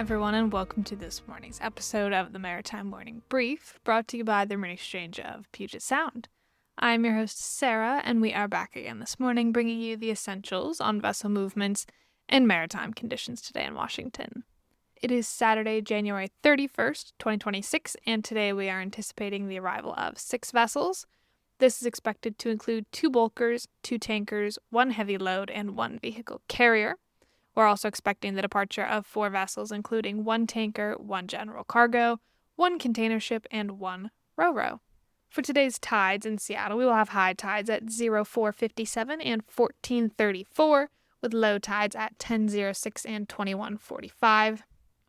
everyone, and welcome to this morning's episode of the Maritime Morning Brief, brought to you by the Marine Exchange of Puget Sound. I'm your host, Sarah, and we are back again this morning, bringing you the essentials on vessel movements and maritime conditions today in Washington. It is Saturday, January 31st, 2026, and today we are anticipating the arrival of 6 vessels. This is expected to include 2 bulkers, 2 tankers, 1 heavy load, and 1 vehicle carrier. We're also expecting the departure of 4 vessels, including 1 tanker, 1 general cargo, 1 container ship, and 1 ro-ro. For today's tides in Seattle, we will have high tides at 04:57 and 14:34, with low tides at 10:06 and 21:45.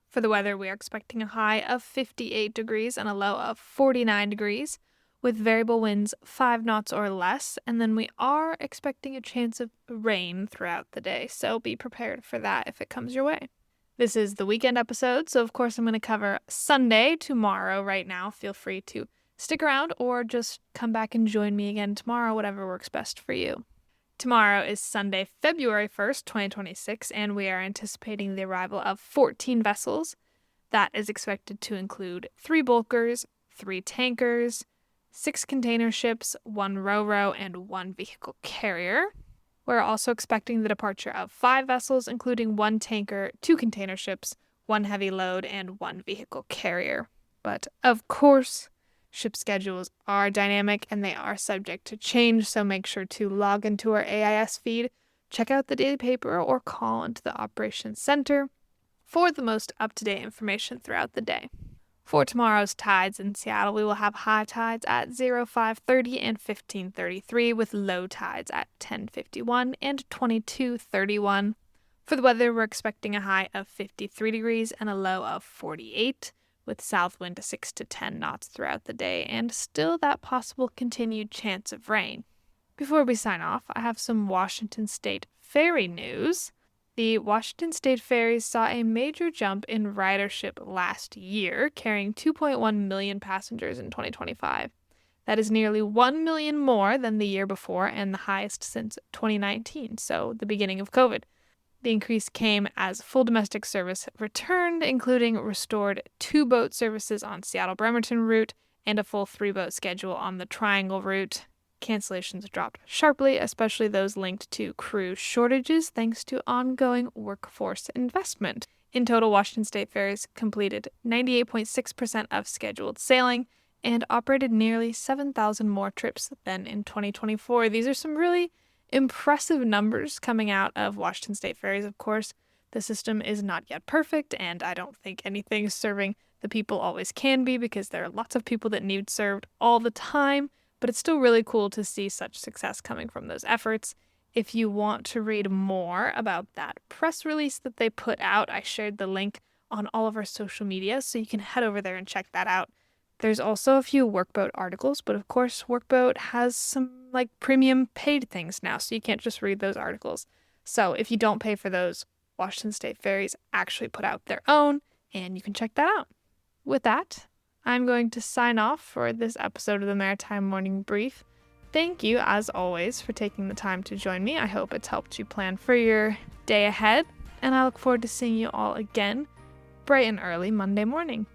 For the weather, we are expecting a high of 58 degrees and a low of 49 degrees, with variable winds 5 knots or less, and then we are expecting a chance of rain throughout the day, so be prepared for that if it comes your way. This is the weekend episode, so of course I'm going to cover Sunday tomorrow right now. Feel free to stick around or just come back and join me again tomorrow, whatever works best for you. Tomorrow is Sunday, February 1st, 2026, and we are anticipating the arrival of 14 vessels. That is expected to include 3 bulkers, 3 tankers, 6 container ships, 1 ro-ro, and 1 vehicle carrier. We're also expecting the departure of 5 vessels, including 1 tanker, 2 container ships, 1 heavy load, and 1 vehicle carrier. But of course, ship schedules are dynamic and they are subject to change, so make sure to log into our AIS feed, check out the daily paper, or call into the Operations Center for the most up-to-date information throughout the day. For tomorrow's tides in Seattle, we will have high tides at 05:30 and 15:33, with low tides at 10:51 and 22:31. For the weather, we're expecting a high of 53 degrees and a low of 48, with south wind to 6 to 10 knots throughout the day, and still that possible continued chance of rain. Before we sign off, I have some Washington State ferry news. The Washington State ferries saw a major jump in ridership last year, carrying 2.1 million passengers in 2025. That is nearly 1 million more than the year before and the highest since 2019, so the beginning of COVID. The increase came as full domestic service returned, including restored 2 boat services on Seattle-Bremerton route and a full 3-boat schedule on the Triangle route. Cancellations dropped sharply, especially those linked to crew shortages thanks to ongoing workforce investment. In total, Washington State ferries completed 98.6% of scheduled sailing and operated nearly 7,000 more trips than in 2024. These are some really impressive numbers coming out of Washington State ferries. Of course, the system is not yet perfect, and I don't think anything serving the people always can be, because there are lots of people that need served all the time, but it's still really cool to see such success coming from those efforts. If you want to read more about that press release that they put out, I shared the link on all of our social media, so you can head over there and check that out. There's also a few Workboat articles, but of course Workboat has some premium paid things now, so you can't just read those articles. So if you don't pay for those, Washington State Ferries actually put out their own, and you can check that out. With that, I'm going to sign off for this episode of the Maritime Morning Brief. Thank you, as always, for taking the time to join me. I hope it's helped you plan for your day ahead, and I look forward to seeing you all again bright and early Monday morning.